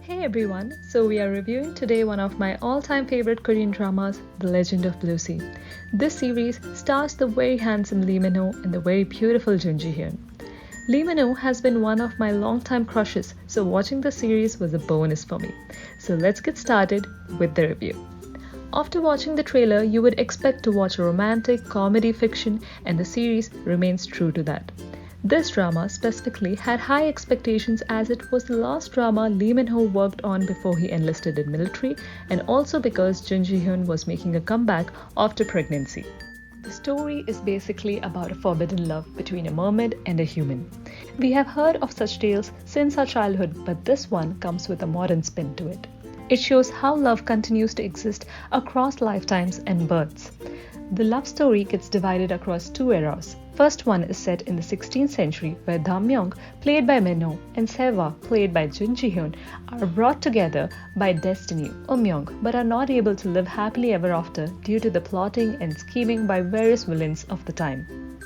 Hey everyone, so we are reviewing today one of my all-time favorite Korean dramas, The Legend of Blue Sea. This series stars the very handsome Lee Min-ho and the very beautiful Jun Ji-hyun. Lee Min-ho has been one of my long-time crushes, so watching the series was a bonus for me. So let's get started with the review. After watching the trailer, you would expect to watch a romantic comedy fiction, and the series remains true to that. This drama specifically had high expectations as it was the last drama Lee Min-ho worked on before he enlisted in military, and also because Jun Ji-hyun was making a comeback after pregnancy. The story is basically about a forbidden love between a mermaid and a human. We have heard of such tales since our childhood, but this one comes with a modern spin to it. It shows how love continues to exist across lifetimes and births. The love story gets divided across two eras. First one is set in the 16th century where Damyong, played by Min-ho, and Seva, played by Jun Ji-hyun, are brought together by destiny, Myung, but are not able to live happily ever after due to the plotting and scheming by various villains of the time.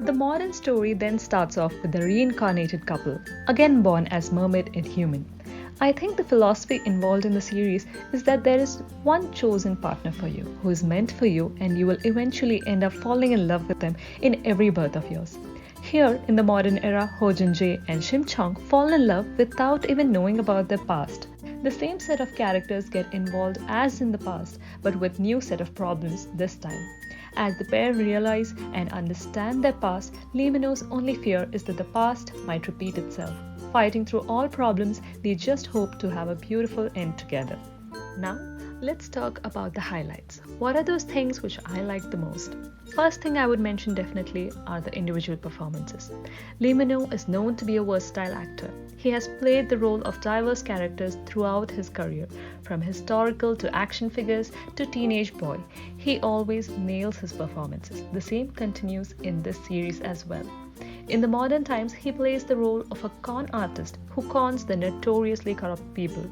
The modern story then starts off with the reincarnated couple, again born as mermaid and human. I think the philosophy involved in the series is that there is one chosen partner for you who is meant for you, and you will eventually end up falling in love with them in every birth of yours. Here, in the modern era, Ho Jun-jae and Shim Chong fall in love without even knowing about their past. The same set of characters get involved as in the past, but with new set of problems this time. As the pair realize and understand their past, Lee Min-ho's only fear is that the past might repeat itself. Fighting through all problems, they just hope to have a beautiful end together. Now, let's talk about the highlights. What are those things which I like the most? First thing I would mention definitely are the individual performances. Lee Min-ho is known to be a versatile actor. He has played the role of diverse characters throughout his career, from historical to action figures to teenage boy. He always nails his performances. The same continues in this series as well. In the modern times, he plays the role of a con artist who cons the notoriously corrupt people,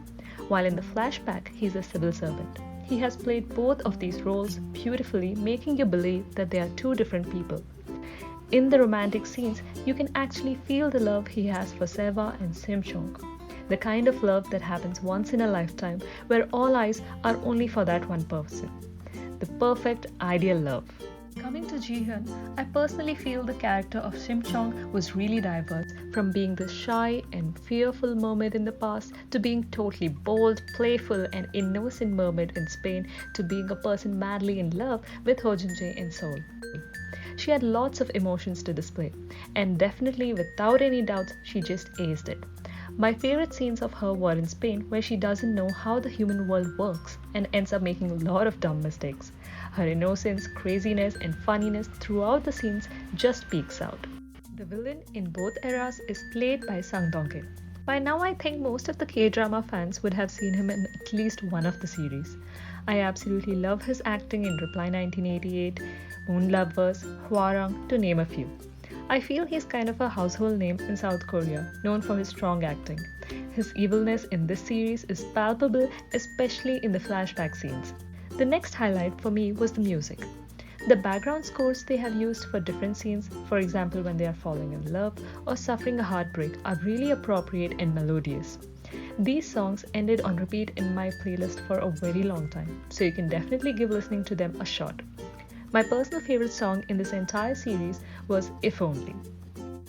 while in the flashback, he's a civil servant. He has played both of these roles beautifully, making you believe that they are two different people. In the romantic scenes, you can actually feel the love he has for Seva and Sim Chong. The kind of love that happens once in a lifetime, where all eyes are only for that one person. The perfect, ideal love. Coming to Ji-hyun, I personally feel the character of Shim Chong was really diverse, from being the shy and fearful mermaid in the past to being totally bold, playful and innocent mermaid in Spain to being a person madly in love with Ho Jun-jae in Seoul. She had lots of emotions to display, and definitely without any doubts, she just aced it. My favorite scenes of her were in Spain, where she doesn't know how the human world works and ends up making a lot of dumb mistakes. Her innocence, craziness, and funniness throughout the scenes just peaks out. The villain in both eras is played by Sang Dong-kil. By now, I think most of the K-drama fans would have seen him in at least one of the series. I absolutely love his acting in Reply 1988, Moon Lovers, Hwarang, to name a few. I feel he's kind of a household name in South Korea, known for his strong acting. His evilness in this series is palpable, especially in the flashback scenes. The next highlight for me was the music. The background scores they have used for different scenes, for example when they are falling in love or suffering a heartbreak, are really appropriate and melodious. These songs ended on repeat in my playlist for a very long time, so you can definitely give listening to them a shot. My personal favorite song in this entire series was If Only.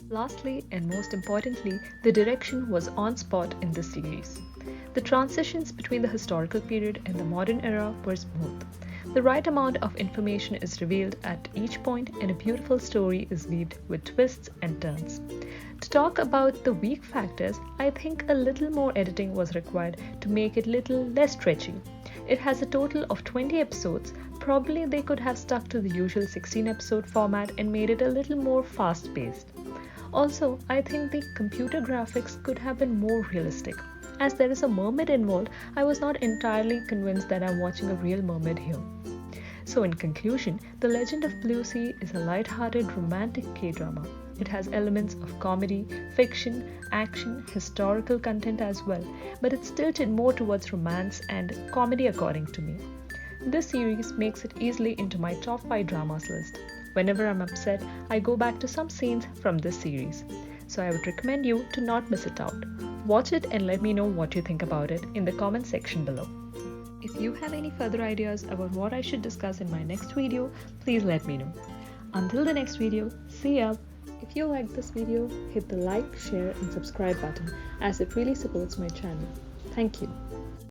Lastly, and most importantly, the direction was on spot in this series. The transitions between the historical period and the modern era were smooth. The right amount of information is revealed at each point, and a beautiful story is weaved with twists and turns. To talk about the weak factors, I think a little more editing was required to make it little less stretchy. It has a total of 20 episodes. Probably they could have stuck to the usual 16-episode format and made it a little more fast-paced. Also, I think the computer graphics could have been more realistic. As there is a mermaid involved, I was not entirely convinced that I'm watching a real mermaid here. So in conclusion, The Legend of Blue Sea is a light-hearted romantic K-drama. It has elements of comedy, fiction, action, historical content as well, but it's tilted more towards romance and comedy according to me. This series makes it easily into my top 5 dramas list. Whenever I'm upset, I go back to some scenes from this series. So I would recommend you to not miss it out. Watch it and let me know what you think about it in the comment section below. If you have any further ideas about what I should discuss in my next video, please let me know. Until the next video, see ya! If you like this video, hit the like, share and subscribe button as it really supports my channel. Thank you.